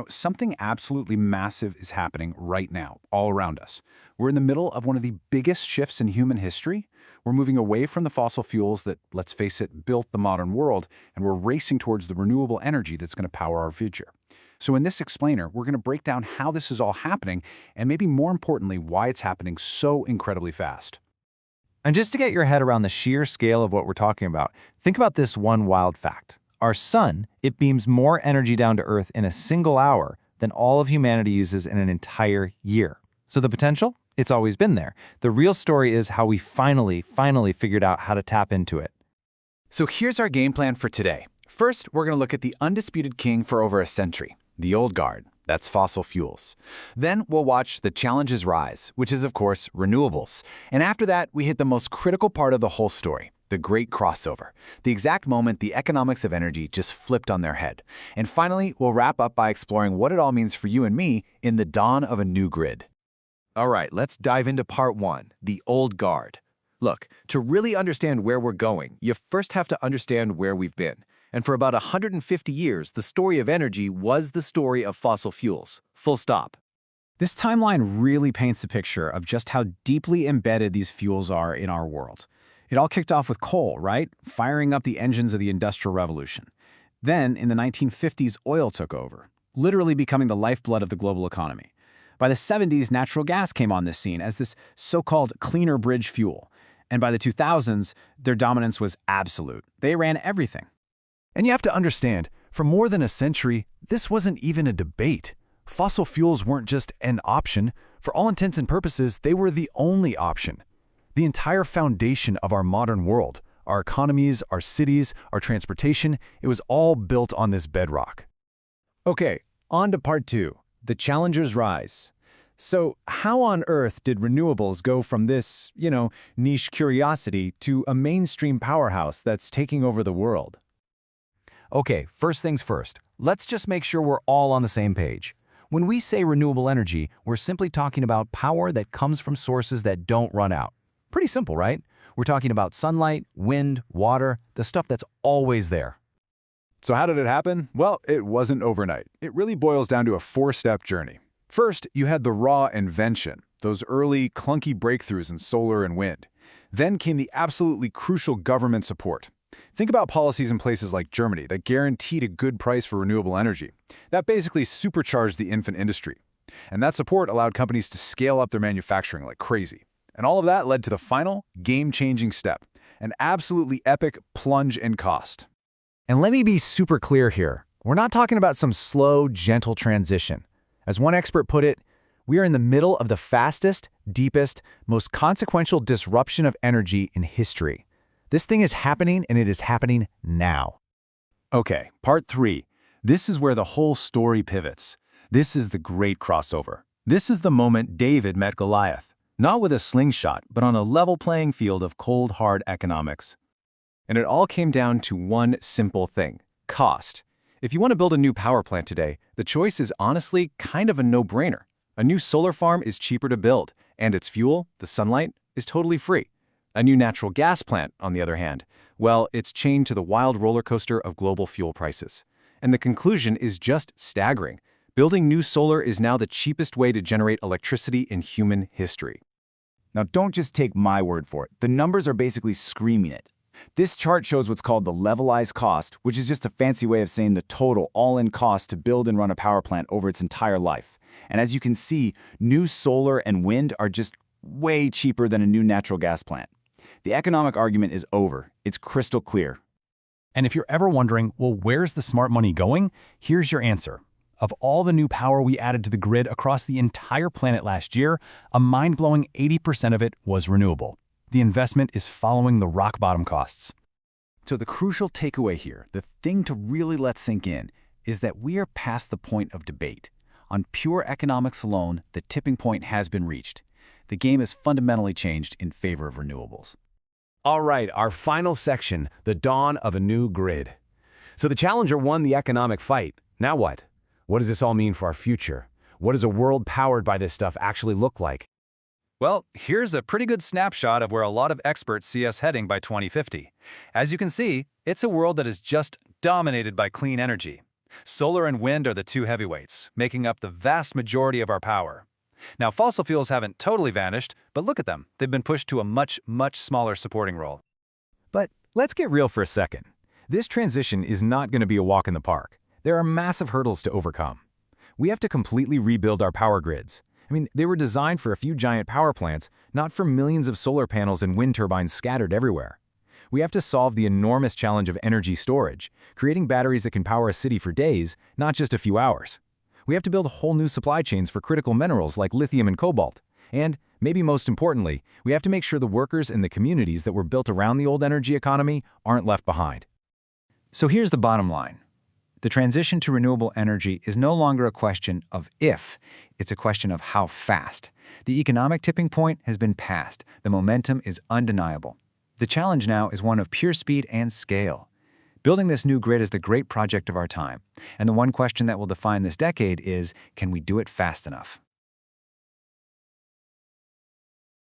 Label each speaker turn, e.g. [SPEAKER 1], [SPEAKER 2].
[SPEAKER 1] Something absolutely massive is happening right now, all around us. We're in the middle of one of the biggest shifts in human history. We're moving away from the fossil fuels that, let's face it, built the modern world, and we're racing towards the renewable energy that's going to power our future. So in this explainer, we're going to break down how this is all happening, and maybe more importantly, why it's happening so incredibly fast.
[SPEAKER 2] And just to get your head around the sheer scale of what we're talking about, think about this one wild fact. Our sun, it beams more energy down to Earth in a single hour than all of humanity uses in an entire year. So the potential? It's always been there. The real story is how we finally figured out how to tap into it.
[SPEAKER 3] So here's our game plan for today. First, we're going to look at the undisputed king for over a century, the old guard. That's fossil fuels. Then we'll watch the challenges rise, which is, of course, renewables. And after that, we hit the most critical part of the whole story, the great crossover, the exact moment the economics of energy just flipped on their head. And finally, we'll wrap up by exploring what it all means for you and me in the dawn of a new grid.
[SPEAKER 4] All right, let's dive into part one, the old guard. Look, to really understand where we're going, you first have to understand where we've been. And for about 150 years, the story of energy was the story of fossil fuels. Full stop.
[SPEAKER 5] This timeline really paints a picture of just how deeply embedded these fuels are in our world. It all kicked off with coal, right? Firing up the engines of the Industrial Revolution. Then, in the 1950s, oil took over, literally becoming the lifeblood of the global economy. By the 70s, natural gas came on this scene as this so-called cleaner bridge fuel. And by the 2000s, their dominance was absolute. They ran everything.
[SPEAKER 6] And you have to understand, for more than a century, this wasn't even a debate. Fossil fuels weren't just an option. For all intents and purposes, they were the only option. The entire foundation of our modern world, our economies, our cities, our transportation, it was all built on this bedrock.
[SPEAKER 7] Okay, on to part two, the challenges rise. So how on earth did renewables go from this, niche curiosity to a mainstream powerhouse that's taking over the world?
[SPEAKER 2] Okay, first things first. Let's just make sure we're all on the same page. When we say renewable energy, we're simply talking about power that comes from sources that don't run out. Pretty simple, right? We're talking about sunlight, wind, water, the stuff that's always there.
[SPEAKER 1] So how did it happen? Well, it wasn't overnight. It really boils down to a four-step journey. First, you had the raw invention, those early, clunky breakthroughs in solar and wind. Then came the absolutely crucial government support. Think about policies in places like Germany that guaranteed a good price for renewable energy. That basically supercharged the infant industry. And that support allowed companies to scale up their manufacturing like crazy. And all of that led to the final, game-changing step, an absolutely epic plunge in cost.
[SPEAKER 2] And let me be super clear here. We're not talking about some slow, gentle transition. As one expert put it, we are in the middle of the fastest, deepest, most consequential disruption of energy in history. This thing is happening, and it is happening now.
[SPEAKER 1] Okay, part three. This is where the whole story pivots. This is the great crossover. This is the moment David met Goliath, not with a slingshot, but on a level playing field of cold, hard economics. And it all came down to one simple thing: cost. If you want to build a new power plant today, the choice is honestly kind of a no-brainer. A new solar farm is cheaper to build, and its fuel, the sunlight, is totally free. A new natural gas plant, on the other hand, well, it's chained to the wild roller coaster of global fuel prices. And the conclusion is just staggering. Building new solar is now the cheapest way to generate electricity in human history.
[SPEAKER 8] Now, don't just take my word for it. The numbers are basically screaming it. This chart shows what's called the levelized cost, which is just a fancy way of saying the total all-in cost to build and run a power plant over its entire life. And as you can see, new solar and wind are just way cheaper than a new natural gas plant. The economic argument is over. It's crystal clear.
[SPEAKER 5] And if you're ever wondering, well, where's the smart money going? Here's your answer. Of all the new power we added to the grid across the entire planet last year, a mind-blowing 80% of it was renewable. The investment is following the rock-bottom costs.
[SPEAKER 3] So the crucial takeaway here, the thing to really let sink in, is that we are past the point of debate. On pure economics alone, the tipping point has been reached. The game has fundamentally changed in favor of renewables.
[SPEAKER 4] All right, our final section, the dawn of a new grid. So the challenger won the economic fight. Now what? What does this all mean for our future? What does a world powered by this stuff actually look like?
[SPEAKER 9] Well, here's a pretty good snapshot of where a lot of experts see us heading by 2050. As you can see, it's a world that is just dominated by clean energy. Solar and wind are the two heavyweights, making up the vast majority of our power. Now, fossil fuels haven't totally vanished, but look at them. They've been pushed to a much smaller supporting role.
[SPEAKER 1] But let's get real for a second. This transition is not going to be a walk in the park. There are massive hurdles to overcome. We have to completely rebuild our power grids. I mean, they were designed for a few giant power plants, not for millions of solar panels and wind turbines scattered everywhere. We have to solve the enormous challenge of energy storage, creating batteries that can power a city for days, not just a few hours. We have to build whole new supply chains for critical minerals like lithium and cobalt. And, maybe most importantly, we have to make sure the workers and the communities that were built around the old energy economy aren't left behind.
[SPEAKER 2] So here's the bottom line. The transition to renewable energy is no longer a question of if, it's a question of how fast. The economic tipping point has been passed. The momentum is undeniable. The challenge now is one of pure speed and scale. Building this new grid is the great project of our time. And the one question that will define this decade is, can we do it fast enough?